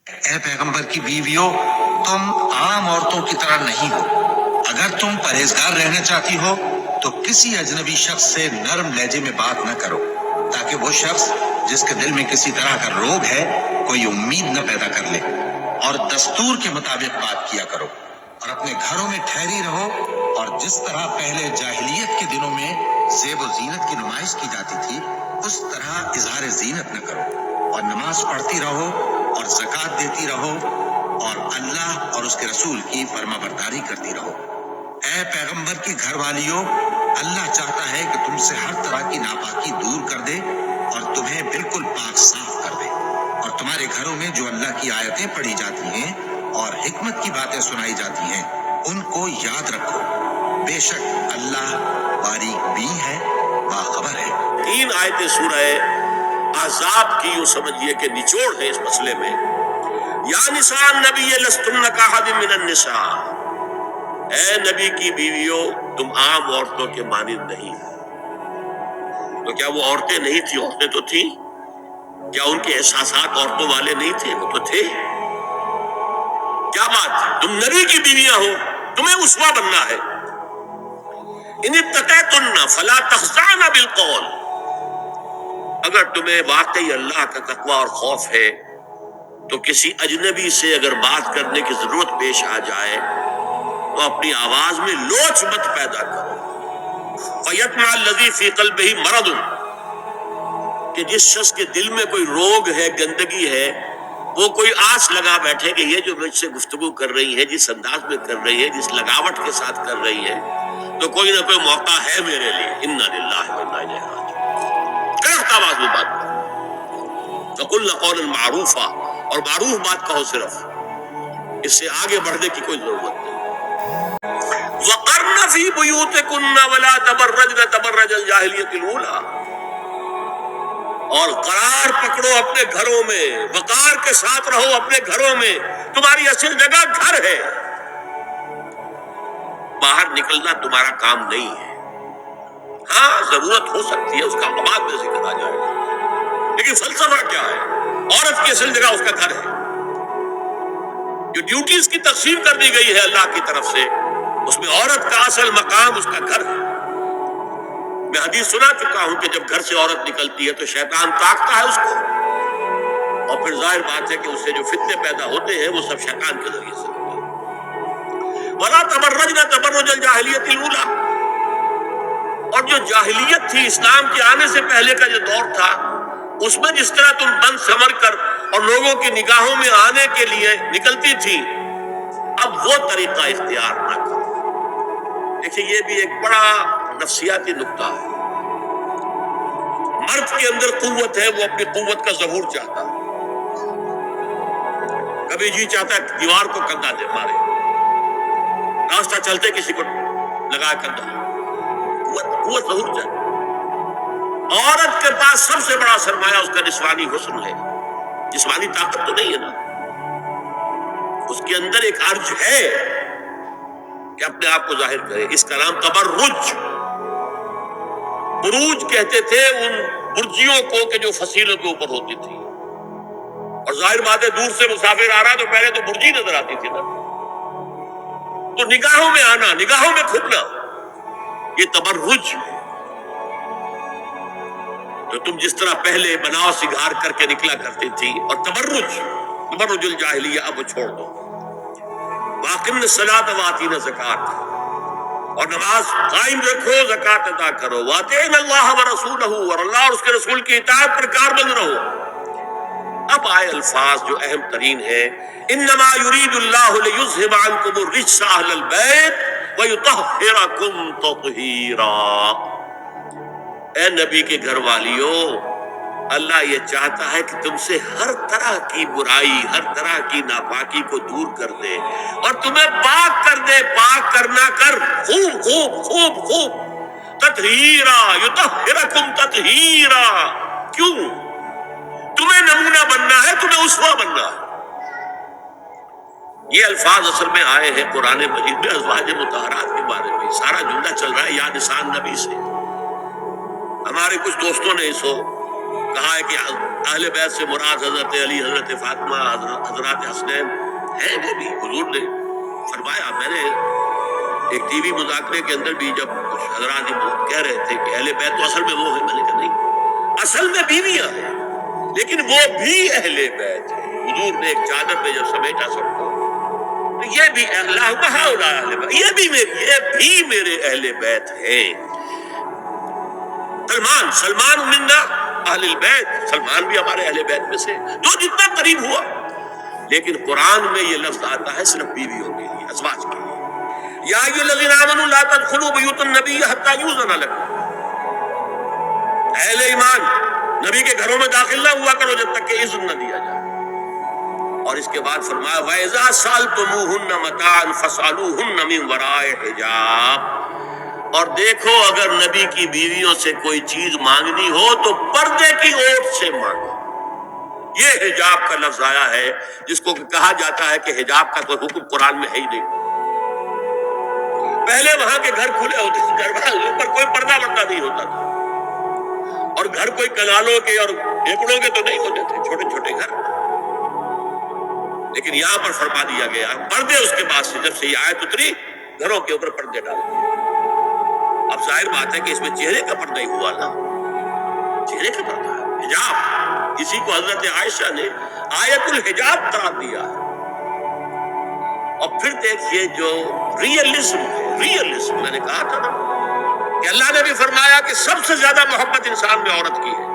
اے پیغمبر کی بیویوں، تم عام عورتوں کی طرح نہیں ہو۔ اگر تم پرہیزگار رہنا چاہتی ہو تو کسی اجنبی شخص سے نرم لہجے میں بات نہ کرو، تاکہ وہ شخص جس کے دل میں کسی طرح کا روگ ہے کوئی امید نہ پیدا کر لے، اور دستور کے مطابق بات کیا کرو، اور اپنے گھروں میں ٹھہری رہو، اور جس طرح پہلے جاہلیت کے دنوں میں زیب و زینت کی نمائش کی جاتی تھی اس طرح اظہار زینت نہ کرو، اور نماز پڑھتی رہو اور زکوٰۃ دیتی رہو، اور اللہ اور اس کے رسول کی فرما برداری کرتی رہو۔ اے پیغمبر کی گھر والیوں، اللہ چاہتا ہے کہ تم سے ہر طرح کی ناپاکی دور کر دے اور تمہیں بالکل پاک صاف کر دے، اور تمہارے گھروں میں جو اللہ کی آیتیں پڑھی جاتی ہیں اور حکمت کی باتیں سنائی جاتی ہیں ان کو یاد رکھو، بے شک اللہ باریک بین ہے، باخبر ہے۔ 3 آیتیں سورہ احزاب کی یوں سمجھیے کہ نچوڑ ہے اس مسئلے میں۔ یا نساء النبی لستن کاحد من النساء، اے نبی کی بیویوں تم عام عورتوں کے مانند نہیں۔ تو کیا وہ عورتیں نہیں تھی؟ عورتیں تو تھیں۔ کیا ان کے احساسات عورتوں والے نہیں تھے؟ وہ تو تھے۔ کیا بات ہے؟ تم نبی کی بیویاں ہو، تمہیں اسوہ بننا ہے۔ ان اتقیتن فلا تخضعن بالقول، اگر تمہیں واقعی اللہ کا تقوی اور خوف ہے تو کسی اجنبی سے اگر بات کرنے کی ضرورت پیش آ جائے تو اپنی آواز میں لوچ مت پیدا کرو۔ فَيَطْمَعَ الَّذِي فِي قَلْبِهِ مَرَضٌ، کہ جس شخص کے دل میں کوئی روگ ہے، گندگی ہے، وہ کوئی آس لگا بیٹھے کہ یہ جو مجھ سے گفتگو کر رہی ہے، جس انداز میں کر رہی ہے، جس لگاوٹ کے ساتھ کر رہی ہے، تو کوئی نہ کوئی موقع ہے میرے لیے۔ اِنَّا لِلَّهِ وَإِنَّا إِلَيْهِ رَاجِعُونَ، کڑک آواز میں بات کرو۔ فَقُلْنَا قَوْلًا مَعْرُوفًا، اور معروف بات کہو، صرف اس سے آگے بڑھنے کی کوئی ضرورت نہیں۔ وَقَرْنَ فِي بُيُوتِكُنَّ وَلَا تَبَرَّجْنَ تَبَرَّجَ الْجَاهِلِيَّةِ الْأُولَىٰ، اور قرار پکڑو اپنے گھروں میں، وقار کے ساتھ رہو اپنے گھروں میں، تمہاری اصل جگہ گھر ہے، باہر نکلنا تمہارا کام نہیں ہے۔ ہاں ضرورت ہو سکتی ہے، اس کا بعد میں ذکر آ جائے گا، لیکن فلسفہ کیا ہے؟ عورت کی اصل جگہ اس کا گھر ہے۔ جو ڈیوٹیز کی تقسیم کر دی گئی ہے اللہ کی طرف سے، اس میں عورت کا اصل مقام اس کا گھر ہے۔ میں حدیث سنا چکا ہوں کہ جب گھر سے عورت نکلتی ہے تو شیطان تاکتا ہے اس کو، اور پھر ظاہر بات ہے کہ اس سے جو فتنے پیدا ہوتے ہیں وہ سب شیطان کے ذریعے سے ہوتے ہیں۔ وَلَا تَبَرَّجْنَ تَبَرُّجَ الْجَاهِلِيَّةِ الْأُولَىٰ، اور جو جاہلیت تھی، اسلام کے آنے سے پہلے کا جو دور تھا، اس میں جس طرح تم بن سمر کر اور لوگوں کی نگاہوں میں آنے کے لیے نکلتی تھی، اب وہ طریقہ اختیار نہ کرو۔ دیکھیں یہ بھی ایک بڑا نفسیاتی نکتہ ہے۔ مرد کے اندر قوت ہے، وہ اپنی قوت کا ظہور چاہتا ہے، کبھی جی چاہتا ہے دیوار کو کندھا دے مارے، راستہ چلتے کسی کو لگا کندھا، قوت ظہور چاہتا ہے۔ عورت کے پاس سب سے بڑا سرمایہ اس کا نسوانی حسن ہے، جسمانی طاقت تو نہیں ہے نا، اس کے اندر ایک ارج ہے کہ اپنے آپ کو ظاہر کرے۔ اس کا نام تبرج، بروج کہتے تھے ان برجیوں کو کہ جو فصیلوں کے اوپر ہوتی تھی، اور ظاہر بات ہے دور سے مسافر آ رہا تو پہلے تو برجی نظر آتی تھی نا، تو نگاہوں میں آنا، نگاہوں میں کھپنا، یہ تبرج ہے۔ تو تم جس طرح پہلے بناؤ سگار کر کے نکلا کرتی تھی، اور تبرج الجاہلیہ اب چھوڑ دو۔ وَأَقِمْنَ الصَّلَاةَ وَآتِينَ الزَّكَاةَ، اور نماز قائم رکھو، زکوٰۃ ادا کرو۔ وَأَطِعْنَ اللَّهَ وَرَسُولَهُ، اور اللہ اور اس کے رسول کی اطاعت پر کاربند رہو۔ اب آئے الفاظ جو اہم ترین ہے، انما يريد الله ليذهب عنكم الرجس اهل البيت ويطهركم تطهيرا۔ اے نبی کے گھر والیوں، اللہ یہ چاہتا ہے کہ تم سے ہر طرح کی برائی، ہر طرح کی ناپاکی کو دور کر دے اور تمہیں پاک کر دے۔ پاک کرنا کر، خوب خوب خوب خوب، تطہیرا، یطہرکم تطہیرا۔ کیوں؟ تمہیں نمونہ بننا ہے، تمہیں اسوہ بننا ہے۔ یہ الفاظ اصل میں آئے ہیں قرآن مجید میں ازواج مطہرات کے بارے میں۔ سارا جملہ چل رہا ہے یا نساء نبی سے۔ ہمارے کچھ دوستوں نے اس کہا ہے کہ اہل بیت سے مراد حضرت علی، حضرت فاطمہ، حضرات حسنین ہیں وہ بھی۔ حضور نے فرمایا، میں نے ایک ٹی وی مذاکرے کے اندر بھی جب کچھ حضرات کہہ رہے تھے کہ اہل بیت تو اصل میں وہ ہے، میں نے کہا نہیں، اصل میں بیویاں ہیں لیکن وہ بھی اہل بیت ہے۔ حضور نے ایک چادر میں جب سمیٹا سب کو، تو یہ بھی اللہ اہل بیت، یہ بھی میرے اہل بیت ہیں۔ سلمان منا اہل البیت، سلمان بھی ہمارے اہل بیت میں سے، جو جتنا قریب ہوا۔ لیکن قرآن میں یہ لفظ آتا ہے صرف بیویوں کے لیے، ازواج کے لیے۔ یا ایھا الذین آمنوا لا تدخلوا بیوت النبی حتی یؤذن لکم، اہل ایمان نبی کے گھروں میں داخل نہ ہوا کرو جب تک کہ اذن نہ دیا جائے۔ اور اس کے بعد فرمایا وَإِذَا سَأَلْتُمُوهُنَّ مَتَاعًا فَاسْأَلُوهُنَّ مِنْ وَرَاءِ حِجَابٍ، اور دیکھو اگر نبی کی بیویوں سے کوئی چیز مانگنی ہو تو پردے کی اوٹ سے مانگو۔ یہ حجاب کا لفظ آیا ہے جس کو کہا جاتا ہے کہ حجاب کا کوئی حکم قرآن میں ہے ہی نہیں۔ پہلے وہاں کے گھر کھلے ہوتے تھے، گھر پر کوئی پردہ وردہ نہیں ہوتا تھا، اور گھر کوئی کنالوں کے اور ایکڑوں کے تو نہیں ہوتے تھے، چھوٹے چھوٹے گھر۔ لیکن یہاں پر فرما دیا گیا پردے اس کے بعد سے جب سے یہ آیت اتری گھروں کے اوپر پردے ڈالے۔ اب ظاہر بات ہے کہ اس میں چہرے کا پردہ ہی ہوا نا، چہرے کا پردہ ہے حجاب، اسی کو حضرت عائشہ نے آیت الحجاب قرار دیا ہے۔ اور پھر دیکھیے جو ریئلزم ہے، ریئلزم میں نے کہا تھا نا کہ اللہ نے بھی فرمایا کہ سب سے زیادہ محبت انسان میں عورت کی ہے،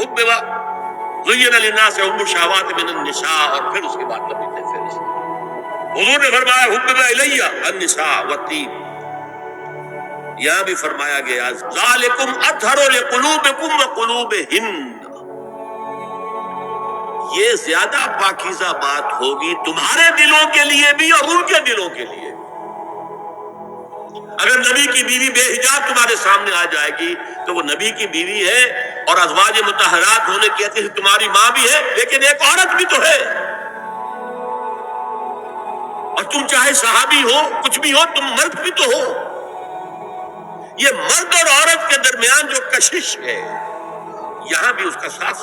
حب زین للناس حب الشہوات من النساء، اور پھر اس کے بعد نبی نے حضور نے فرمایا حبب الی النساء والطیب، یہاں بھی فرمایا گیا ذالکم اطہر لقلوبکم وقلوبہن، یہ زیادہ پاکیزہ بات ہوگی تمہارے دلوں کے لیے بھی اور ان کے دلوں کے لیے۔ اگر نبی کی بیوی بے حجاب تمہارے سامنے آ جائے گی تو وہ نبی کی بیوی ہے اور ازواج مطہرات ہونے کی حیثیت سے تمہاری ماں بھی ہے، لیکن ایک عورت بھی تو ہے، اور تم چاہے صحابی ہو کچھ بھی ہو تم مرد بھی تو ہو۔ یہ مرد اور عورت کے درمیان جو کشش ہے یہاں بھی اس کا ساتھ،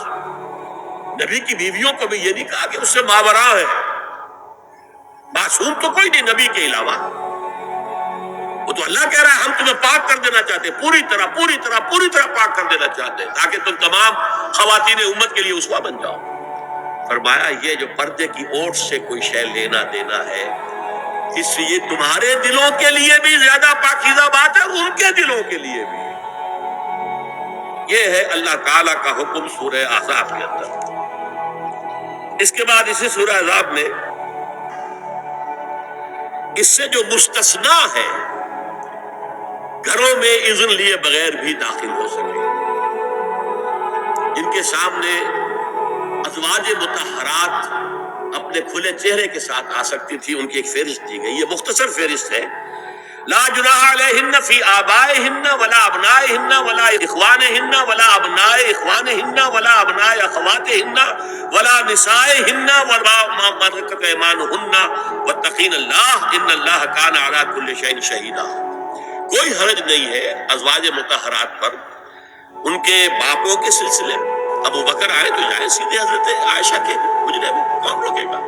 نبی کی بیویوں کو بھی یہ نہیں کہا کہ اس سے ماوراء ہے، معصوم تو کوئی نہیں نبی کے علاوہ، وہ تو اللہ کہہ رہا ہے ہم تمہیں پاک کر دینا چاہتے ہیں، پوری طرح پاک کر دینا چاہتے ہیں تاکہ تم تمام خواتین امت کے لیے اسوہ بن جاؤ۔ فرمایا یہ جو پردے کی اوٹ سے کوئی شے لینا دینا ہے، اس سے یہ تمہارے دلوں کے لیے بھی زیادہ پاکیزہ بات ہے اور ان کے دلوں کے لیے بھی۔ یہ ہے اللہ تعالیٰ کا حکم سورہ احزاب کے اندر۔ اس کے بعد اسی سورہ احزاب میں اس سے جو مستثنا ہے گھروں میں اذن لیے بغیر بھی داخل ہو سکے، ان کے سامنے ازواج مطہرات اپنے کھلے چہرے کے ساتھ آ سکتی تھی، ان کی ایک فہرست دی گئی، یہ مختصر فہرست ہے۔ لا جناح علیہن فی آبائہن ولا ابنائہن ولا اخوانہن ولا ابناء اخوانہن ولا ابناء اخواتہن ولا نسائہن ولا ما ملکت ایمانہن واتقین اللہ ان اللہ کان علی کل شیء شہیدا۔ کوئی حرج نہیں ہے ازواج مطہرات پر ان کے باپوں کے سلسلے میں، ابو بکر آئے تو جائیں سیدھے حضرت عائشہ کے حجرے میں، کون روکے گا،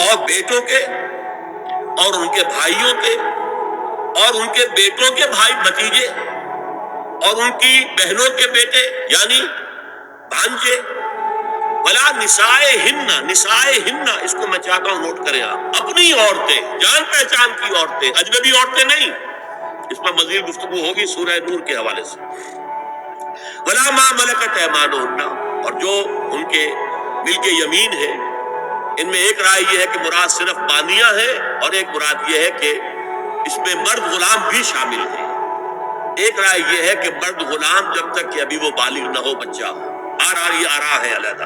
اور بیٹوں کے اور ان کے بھائیوں کے اور ان کے بیٹوں کے بھائی بھتیجے اور ان کی بہنوں کے بیٹے یعنی بھانجے، ولا نسائہن، اس کو میں چاہتا ہوں نوٹ کریں آپ، اپنی عورتیں، جان پہچان کی عورتیں، اجنبی عورتیں نہیں، اس پر مزید گفتگو ہوگی سورہ نور کے حوالے سے۔ ولا ما ملکت ایمانہن، اور جو ان کے ملک یمین ہے، ان میں ایک رائے یہ ہے کہ مراد صرف بانیاں ہے اور ایک مراد یہ ہے کہ اس میں مرد غلام بھی شامل ہے۔ ایک رائے یہ ہے کہ مرد غلام جب تک کہ ابھی وہ بالغ نہ ہو، بچہ ہو، یہ آرا ہے علیحدہ،